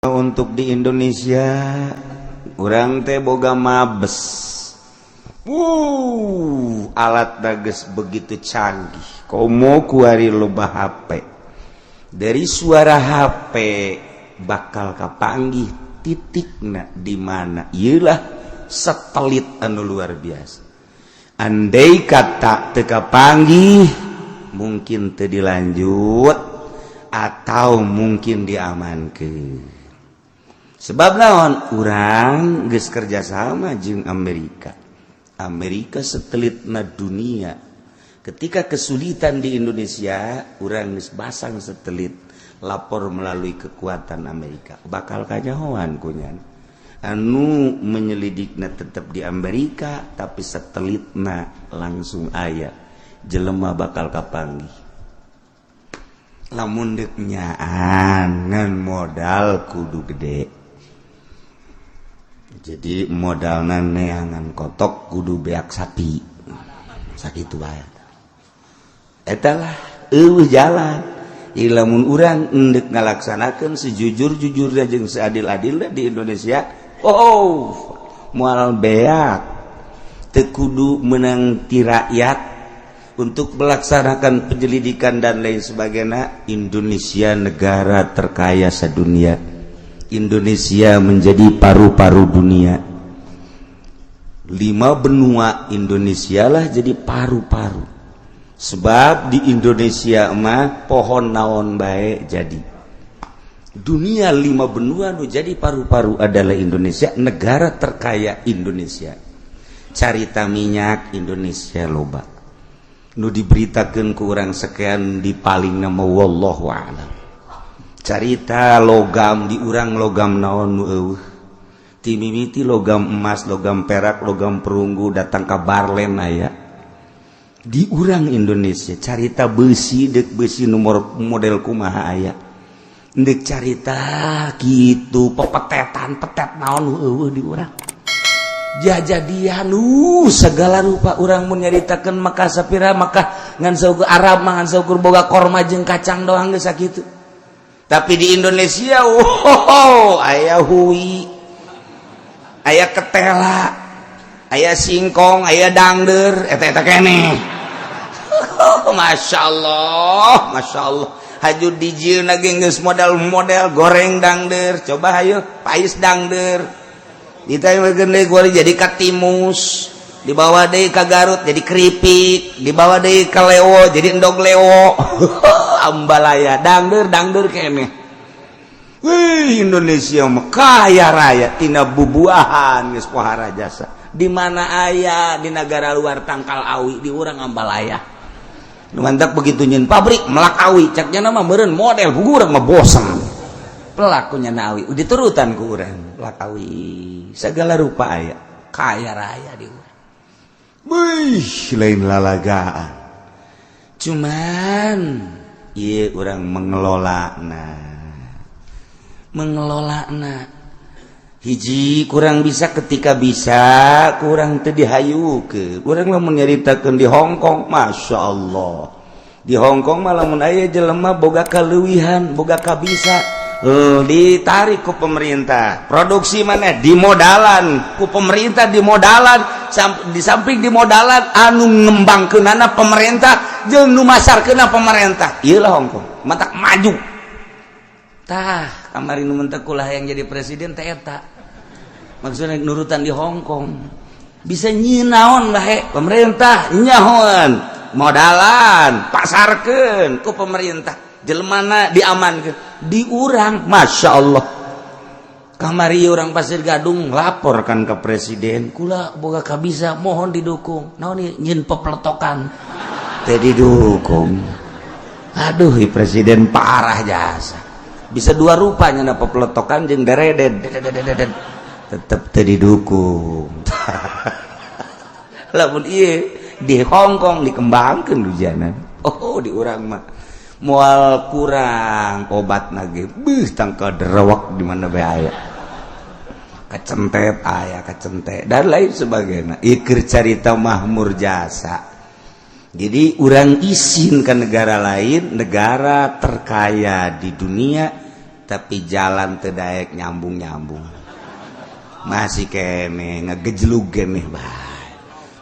Untuk di Indonesia urang teh boga mabes. Alat dages begitu canggih. Komo kuari loba HP. Dari suara HP bakal kapanggih titikna di mana? Iyalah satelit anu luar biasa. Andai kata teu kapanggih mungkin teu dilanjut atau mungkin diamankeun. Sebab naon urang geus kerjasama jeung Amerika satelitna dunia. Ketika kesulitan di Indonesia urang geus basang satelit lapor melalui kekuatan Amerika bakal kanyahoan kunyan anu menyelidikna tetap di Amerika tapi satelitna langsung aya jelema bakal kapanggih lamun deuk nyaan ngan modal kudu gede. Jadi modalna neangan kotok kudu beak sapi. Sakitu bae. Eta lah eueuh jalan. Lamun urang endek ngalaksanakeun sejujur-jujurna jeung seadil-adilna di Indonesia, moal beak teu kudu menang ti rakyat untuk melaksanakan penyelidikan dan lain sebagainya. Indonesia negara terkaya sedunia. Indonesia menjadi paru-paru dunia. 5 benua Indonesia lah jadi paru-paru. Sebab di Indonesia mah pohon naon bae jadi. Dunia 5 benua nu jadi paru-paru adalah Indonesia, negara terkaya Indonesia. Carita minyak Indonesia loba. Nu diberitakeun ku urang sekian di paling nama wallahu a'lam. Carita logam di urang logam naon nu eueuh. Ti mimiti logam emas, logam perak, logam perunggu datang ka Barlen aya. Di urang Indonesia carita besi deuk besi nomor model kumaha aya. Deuk carita kitu pepetetan petet naon nu eueuh di urang. Jajadian segala rupa urang mun nyaritakeun maka sapira maka ngan saukur Arab mah ngan saukur boga korma jeung kacang doang geus sakitu. Tapi di Indonesia, aya hui, aya ketela, aya singkong, aya dangder, eta keneh. Masya Allah. Haju dijieun lagi geus model goreng dangder. Coba hayu pais dangder. Ditayeun deui kuari jadi katimus, dibawa deui ka Garut jadi keripik, dibawa deui ka Lewo jadi endog lewo. Ambalaya dangder keneh. Indonesia mah kaya raya tina bubuahan geus pohara jasa. Di mana aya di negara luar tangkal awi di urang Ambalaya. Nu mantap begitu nyeun pabrik melak awi caknya mah meureun model pugu urang mah bosen. Pelakunya na awi diturutan ku urang melak awi segala rupa aya kaya raya di urang. Lain lalagaan. Cuman ieu urang mengelolana hiji kurang bisa ketika bisa kurang teu dihayukeun. Urang lamun nyaritakeun di Hong Kong Masya Allah di Hong Kong mah lamun aya jelema boga kaleuwihan boga kabisa ditarik ku pemerintah produksi mana dimodalan ku pemerintah dimodalan di samping dimodalan anu ngembangkeunana pemerintah jeung nu masarkeunna pemerintah. Ieu lah Hong Kong matak maju tah kamari nu mentek ulah yang jadi presiden teh eta maksudna nurutan di Hong Kong bisa nyinaon bae pemerintah nyahoan modalan pasarkeun ku pemerintah jelmana diamankeun di urang Masya Allah. Kamari urang Pasir Gadung laporkan ke presiden kula boga kabisa mohon didukung naon nyin pepletokan teh didukung. Aduh presiden parah jasa bisa dua rupanya na pepletokan jeung dereden tetep teu didukung. Lamun ieu di Hong Kong dikembangkeun hujanan di urang mah moal kurang obat nage tangka derewak di mana bae aya kecentet dan lain sebagainya. Ikir carita mahmur jasa. Jadi orang izin ke negara lain, negara terkaya di dunia tapi jalan teu daek nyambung-nyambung. Masih kene ngagejlug keneh bae.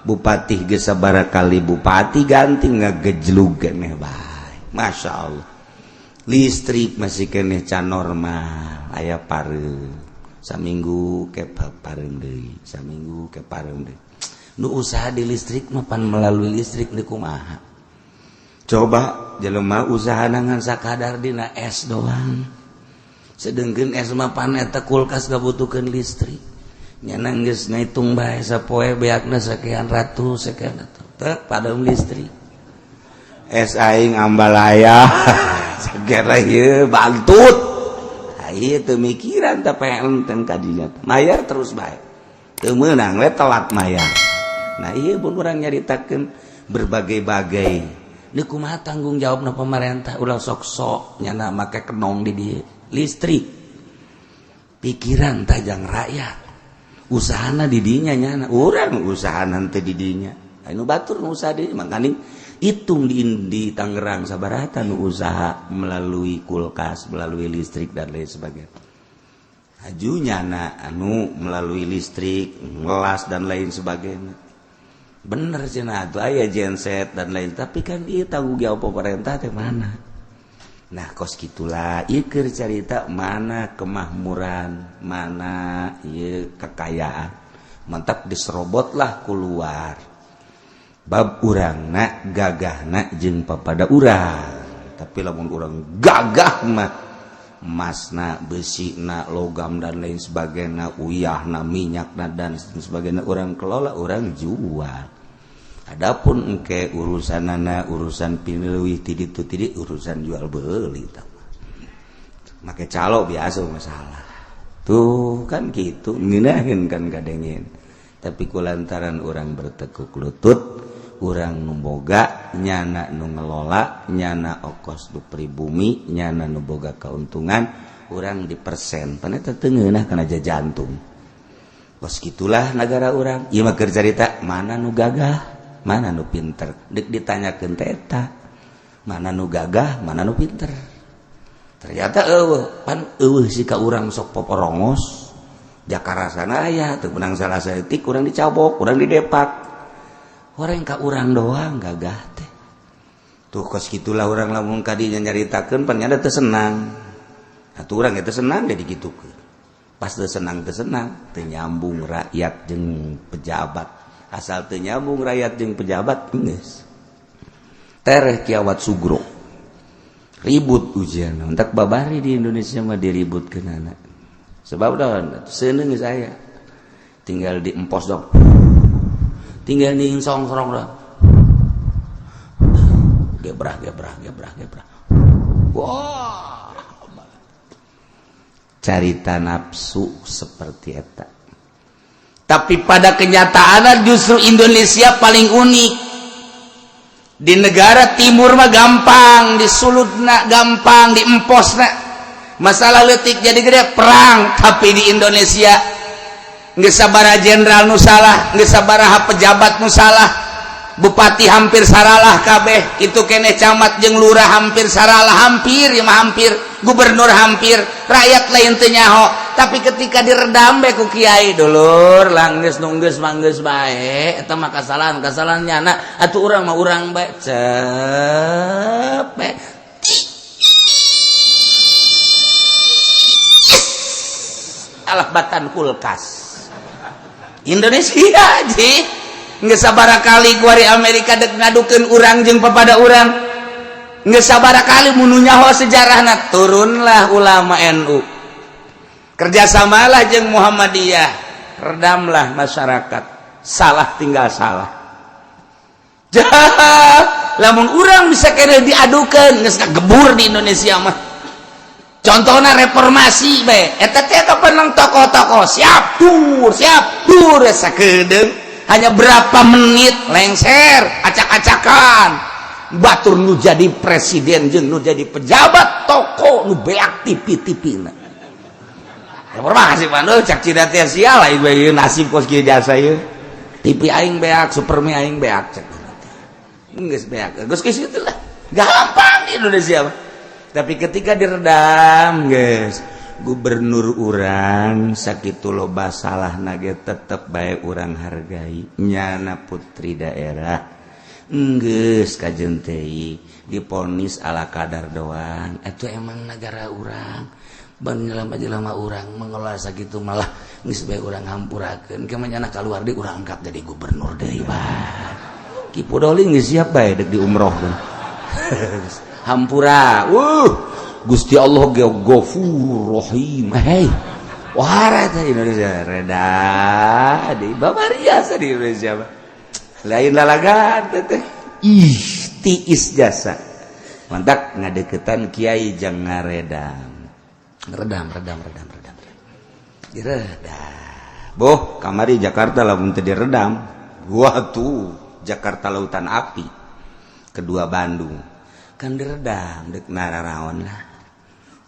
Bupati geus sabaraha kali bupati ganti ngagejlug keneh bae. Masyaallah. Listrik masih kene can normal, aya pareum. Saminggu ke pareum deui, saminggu ke pareum deui. Nu usaha di listrik mah pan melalui listrik di kumaha. Coba jelema usaha nangan sakadar dina es doang. Sedengkeun es mah pan eta kulkas ngabutuhkeun listrik. Nyana geus ngitung bae sapoe beakna sakean ratus sakean atuh. Teu padeum listrik. Es aing ambal aya. Segera ieu bantut. Ieu teu mikiran teh enten kadinya. Mayar terus bae. Teu meunang we telat mayar. Nah ieu pun urang nyaritakeun berbagai-bagai. Ini kumaha tanggung jawabna pemerintah ulah sok-sok nyana make kenong di dieu. Listrik. Pikiran tajang rakyat. Usahana di dinya nyana. Urang usahana teh di dinya. Anu batur nu usaha di mangkani hitung di Tangerang sabaraha nu usaha melalui kulkas, melalui listrik dan lain sebagainya. Ajunya anu melalui listrik, ngelas dan lain sebagainya. Bener cenah atuh aya genset dan lain, tapi kan ieu tanggung jawab pemerintah teh mana? Nah, kos kitulah ieu keur carita mana kemakmuran, mana ieu kekayaan. Mantap diserobotlah keluar. Bab urangna gagahna jeung papada urang. Tapi lamun urang gagah mah emasna, besina, logam dan lain sebagainya, uyahna, minyakna dan sebagainya urang kelola, urang jual. Adapun engke urusanana urusan pineuwih ti ditu ti urusan jual beuli tah. Make calo biasa masalah. Tuh kan gitu, ngeunaheun kan kadengin. Tapi kulantaran urang bertekuk lutut, urang nu boga nyana nu ngelola, nyana ongkos nu pribumi, nyana nu boga kauntungan, urang di persen. Pan eta teu ngeunah kana jantung. Kos gitulah negara urang. Ieu mah keur carita mana nu gagah, mana nu pinter. Dek ditanyakeun teh eta. Mana nu gagah, mana nu pinter. Ternyata eueuh, pan eueuh sika urang sok poporongos. Jakarasana aya teu menang salah saeutik urang dicabok, urang didepak. Orang ka urang doang gagah teh. Tuh kos gitulah urang lamun ka dinya nyaritakeun pan nya teu senang. Atuh urang teh senang jadi gitukeun. Pas teu senang teu nyambung rakyat jeung pejabat. Asal teu nyambung rakyat jeung pejabat geus. Tereh kiawat sugro. Ribut ujian. Entak babari di Indonesia mah diributkeun anak. Sebab daun seuneu geus aya. Tinggal diempos dong. Tinggal ning song-sorong dah. Gebrah. Wah. Carita nafsu seperti eta. Tapi pada kenyataannya justru Indonesia paling unik. Di negara timur mah gampang, di sulutna gampang, di emposna. Masalah leutik jadi gede perang, tapi di Indonesia geus sabaraha jenderal nu salah, geus sabaraha pejabat nu salah, bupati hampir saralah kabeh, kitu keneh camat jeung lurah hampir saralah, hampir ya mah hampir, gubernur hampir, rakyat lain teu nyaho. Tapi ketika diredam bae ku kiai dulur, langgeus nunggeus manggeus bae, eta mah kasalahan nyana, atuh urang mah urang bae, cepet. Alah batan kulkas. Indonesia ji geus sabaraha kali kuari Amerika dek ngadukeun urang jeung papada urang. Geus sabaraha kali mun nyaho sejarahna turunlah ulama NU. Kerjasamalah jeung Muhammadiyah, redamlah masyarakat. Salah tinggal salah. Jah, lamun urang bisa kene diadukeun geus kagebur di Indonesia mah. Contohna reformasi be, eta teh kapan tokoh-tokoh siap dur sakedeung hanya berapa menit lengser acak-acakan batur nu jadi presiden jeung nu jadi pejabat toko nu beak tipi-tipina. Reformasi paneu cak cida teh sia lain we nasib kos kieu jasa ieu. Tipi aing beak, supermi aing beak cak. Geus beak, geus kieu teh lah. Gampang di Indonesia mah. Tapi ketika diredam guys, gubernur orang sakitu loba salah nage tetep baik orang hargai nyana putri daerah geus kajen teh diponis ala kadar doang. Itu emang negara orang ban jelema-jelema orang mengelola sakitu malah geus bae urang hampurakeun kemanyana kaluar di urang angkat jadi gubernur deui bae. Ki Podoli geus siap bae dek di umrohkeun. Hampura. Gusti Allah Ghafurur Rahim. Hei. Wahara teh Indonesia reda di babariasa di Indonesia. Lain lalagan teh. Tiis jasa. Mantak ngadeukeutan kiai jang ngaredam. Redam. Diredam. Boh, kamari Jakarta lamun teu diredam, gua tuh Jakarta Lautan Api. Kedua Bandung. Kan diredam dek nararaon lah.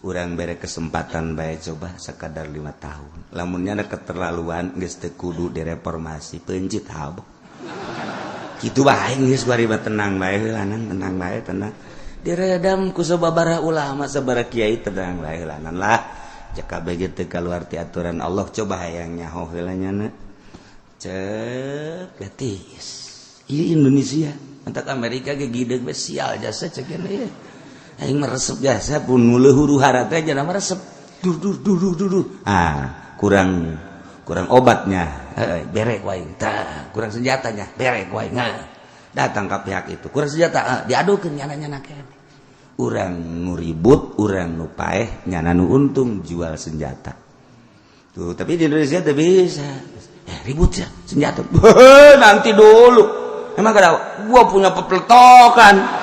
Urang bere kesempatan bae coba sakadar 5 tahun. Lamunnya ada keterlaluan geus teu kudu direformasi, pencit habok. Kitu bae geus bari tenang bae lanang tenang bae tenang. Diredam ku sababaraha ulama sabaraha kiai tenang bae lanang lah. Jaka bege teu kaluar ti aturan Allah coba hayang nyaho heula nyana. Cek getis. Ieu Indonesia. Antak Amerika ge gideg besial jasa cek ieu. Aing meresep jasa pun muleuh huru hara teh jangan meresep. Dur. Kurang obatnya. Berek wae. Tah, kurang senjatanya. Berek wae. Datang ke pihak itu. Kurang senjata, diadukeun nyana-nyana keneh. Urang nu ribut, urang nu paeh, nyana nu untung jual senjata. Tuh, tapi di Indonesia teh bisa. Ribut ya senjata. Nanti dulu. Emang kada gua punya pepletokan.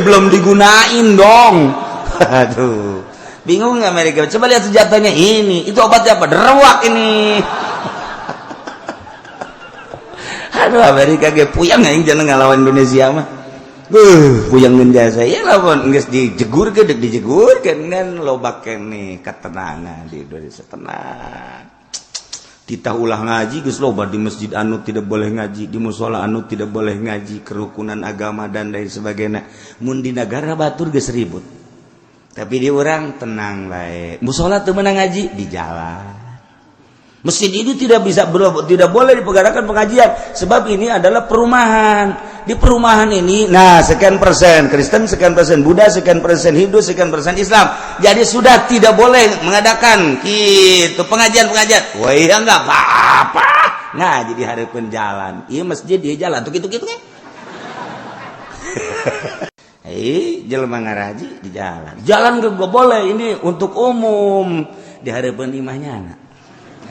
Belum digunain dong. Aduh. Bingung Amerika. Coba lihat senjatanya ini. Itu obatnya apa? Derwak ini. Aduh Amerika ge puyang aing jangan ngalawan Indonesia mah. Puyang ngeun jasa. Ya lamun geus dijegurkeun dek dijegurkeun kan loba keneh ketenangan di Indonesia tenang. Kita ulah ngaji geus loba di masjid anu tidak boleh ngaji, di mushola anu tidak boleh ngaji, kerukunan agama dan lain sebagainya. Mun di negara batur geus ribut. Tapi di urang tenang bae. Mushola teu meunang ngaji di jalan. Masjid ini tidak boleh dipegadangkan pengajian sebab ini adalah perumahan. Di perumahan ini, nah sekian persen Kristen, sekian persen Buddha, sekian persen Hindu, sekian persen Islam. Jadi sudah tidak boleh mengadakan gitu pengajian-pengajian. Wah ya enggak apa-apa. Nah jadi hareupeun jalan. Ieu masjid di jalan tuh gitu-gitu nya. Jelema ngaraji di jalan. Jalan enggak boleh, ini untuk umum. Di hareupeun imahnya.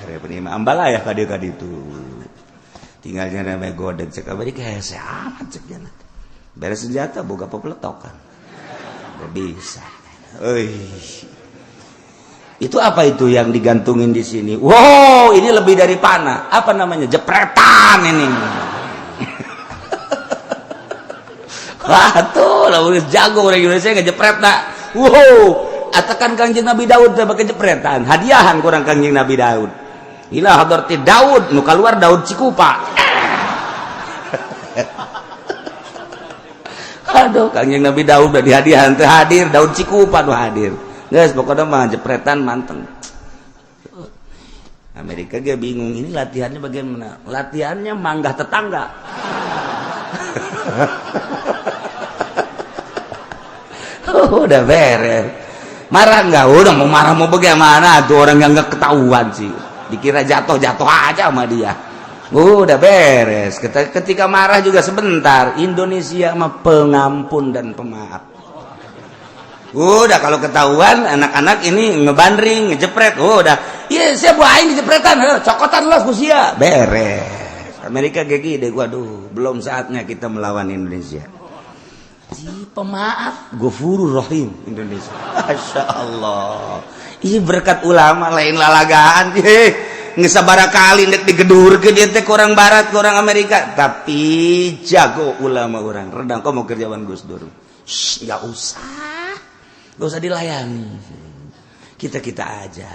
Penima ambalayah ka ditu. Tinggal nyana bae godeg cek abadi hese amat cek jana. Beres senjata boga pepletokan. Gak bisa. Itu apa itu yang digantungin di sini? Wow, ini lebih dari panah. Apa namanya? Jepretan ini. Wah, tuh lamun jago orang Indonesia ngejepret nak. Wow, atakan Kangjeng Nabi Daud teh pakai jepretan. Hadiahan kurang Kangjeng Nabi Daud. Ila hadarti Daud nu keluar Daud Cikupa. Aduh, Kangjeng Nabi Daud udah dihadiahan teh hadir, Daud Cikupa nu hadir. Geus pokoknya mah jepretan manteng. Amerika ge bingung ini latihannya bagaimana? Latihannya manggah tetangga. Udah beres. Marah enggak? Udah mau marah mau bagaimana? Tuh orang yang enggak ketahuan sih. Dikira jatuh aja sama dia. Udah beres. Ketika marah juga sebentar. Indonesia mah pengampun dan pemaaf. Udah kalau ketahuan anak-anak ini ngebandring, ngejepret. Udah. Iya, saya buahin dijepretan. Cokotan lah kusia. Beres. Amerika gigi deh. Waduh, belum saatnya kita melawan Indonesia. Si pemaaf, Ghafurur Rahim Indonesia. Masya Allah. Ih berkat ulama lain lalagaan. Ngesabara kali nek digedur ke dia teh orang barat, orang Amerika. Tapi jago ulama orang. Redang kau mau kerjaan Gus Dur. Nggak usah dilayani. Kita aja.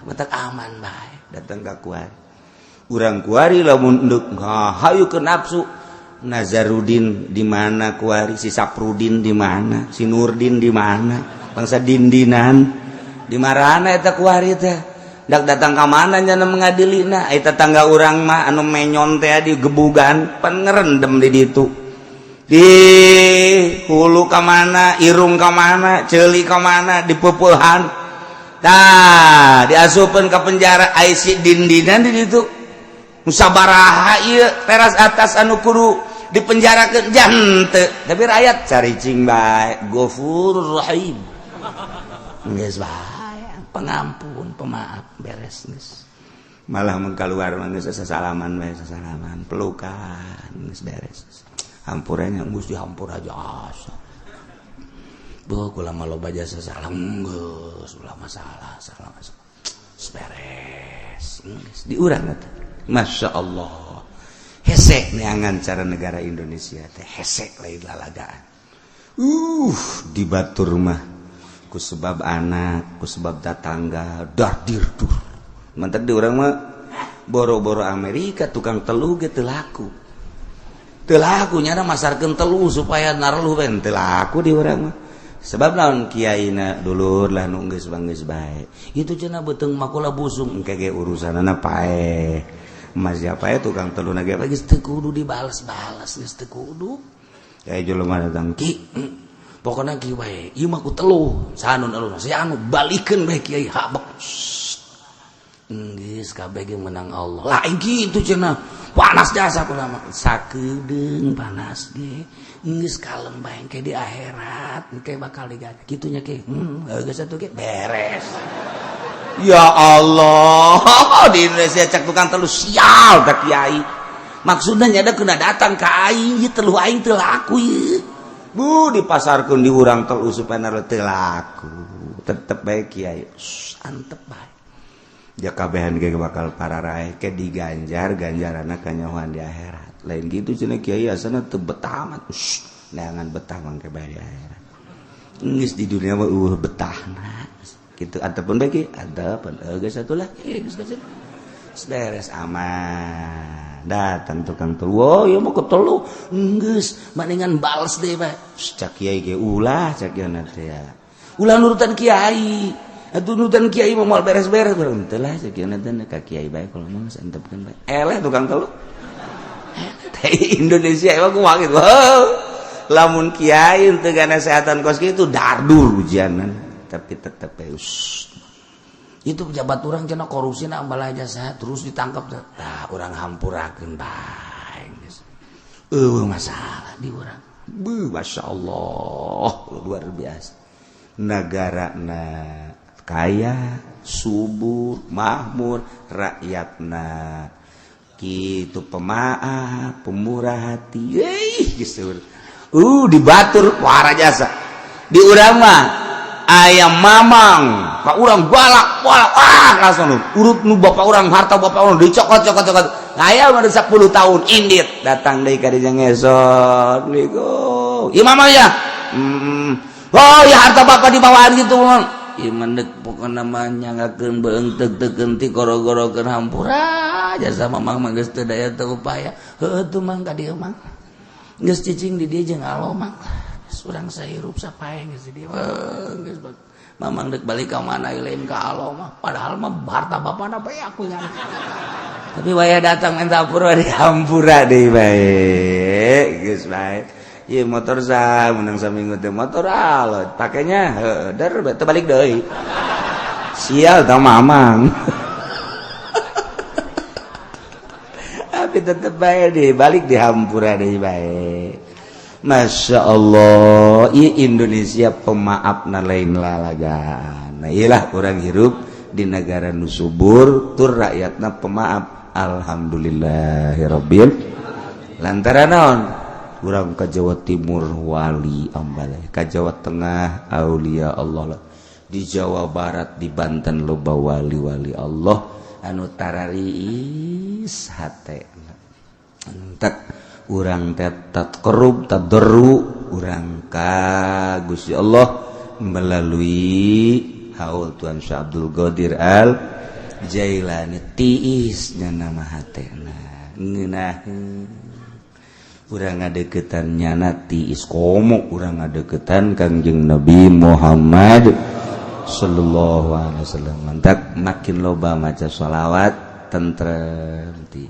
Matak aman baik. Datang ke kuari. Urang kuari lamun nduk hayu ke nafsu. Nazarudin di mana kuari, si Saprudin di mana, si Nurdin di mana. bangsa dindinan di marana eta ku hari teh dak datang ka mana nya mengadilina eta tangga urang mah anu menyon teh di gebugan pan ngerendem di ditu di hulu ka mana irung ka mana ceuli ka mana di peupeulhan tah diasupeun ka penjara aisi dindinan di ditu musabaraha ieu teras atas anu kudu dipenjarakeun jante tapi rakyat caricing bae Ghafurur Rahim geus bae pengampun pemaaf beres geus malah mun kaluar mah geus sasalaman bae sasalaman pelukan geus beres hampuranya geus dihampur aja asa beuh kula mah loba jasa salam geus ulah masalah salah beres geus diurang eta Masya Allah hesek neangan cara negara Indonesia teh hesek lain lalagaan di batur mah ku sebab anak ku sebab tetangga dardir dur mantep di orang mah boro-boro Amerika tukang telu ge teu laku nyana masarkeun telu supaya narluh ben teu laku di urang mah sebab naon kiaina dulur lah nu geus bae itu cenah beuteung makula busung engke ge urusanana paeh mas siapa ya tukang telu nage geus teu kudu dibales-bales geus teu kudu kayak jelema datang ki pokona ki bae ieu mah ku telu saha nu alus saya anu balikeun bae kiai habek geus kabeh ge menang Allah lain kitu cenah panas jasa kula mah sakeudeung panas ge geus kalem bae ke di akhirat engke bakal digawe kitu nya ke geus atuh ge beres. Ya Allah di Indonesia cek tukang telu sial tak kiai maksudnya nyada kena datang ke aing ieu telu aing teu laku ieu bu dipasarkeun di urang telu supaya naruh teu laku tetep bae kiai antep bae ja kabehan ge bakal pararae ke diganjar ganjaranna kanyahoan di akhirat lain gitu cenah kiai asana teu betah amat neangan betah mangke bae di akhirat geus di dunia mah betahna gitu ataupun bagi ataupun geus atulah geus beres aman datang tukang telu oh ieu mah ketelu geus mendingan bales deui bae cak kiai ge ulah cak kieu teh ya ulah nurutan kiai atuh nurutan kiai mah moal beres-beres urang teh lah cak kieu teh ka kiai bae kalau mah santepkeun bae eleh tukang telu teh Indonesia emang kumaha gitu lamun kiai teu kesehatan kos kitu dardur ujianan tapi tetap itu pejabat orang cenah korupsi na ambala jasa terus ditangkap tah urang hampurakeun bae geus masalah di urang Masya Allah luar biasa negarana kaya subur makmur rakyatna kitu pemaaf pemurah hati geus dibatur wara jasa di urang mah ayam mamang pak urang balak langsung urut nu bapak urang harta bapak urang dicokot aya mah 10 tahun indit datang deui ka dieu ngesot niku ieu mama ya oh ya harta bapak dibawaan gitu ieu mendek pokona mah nyangakeun beungteug-teukeun ti goro-gorokeun hampura jasa mamang mah geus teu daya teu upaya heueuh tuh mang ka dieu mang geus cicing di dieu jeung alo mang urang sahirup sapae geus di dieu geus mamang dek balik ka mana lain ka Allah mah padahal mah harta bapana bae aku nya tapi waya datang minta hampura di hampura deui bae geus bae ieu motor sah menang saminggu teh motor alot pakainya heuder teu balik deui sial tah mamang tapi tetep bae deui balik di hampura deui bae. Masya Allah Indonesia pemaaf na lain lalagaan nah iyalah orang hirup di negara nu subur tur rakyatna pemaaf alhamdulillahirabbil lantaran naon urang ka Jawa Timur wali ambaleh ka Jawa Tengah aulia Allah di Jawa Barat di Banten loba wali-wali Allah anu tarariis hatena entek urang tetat kerup taderu urang ka Gusti Allah melalui haul Tuan Syekh Abdul Qadir Al Jailani tiis nya nama hatena ngeunaheun urang ngadeukeutan nyanati iskomo, urang ngadeukeutan Kangjeng Nabi Muhammad sallallahu alaihi wasallam. Mantap makin loba maca shalawat tentrem ti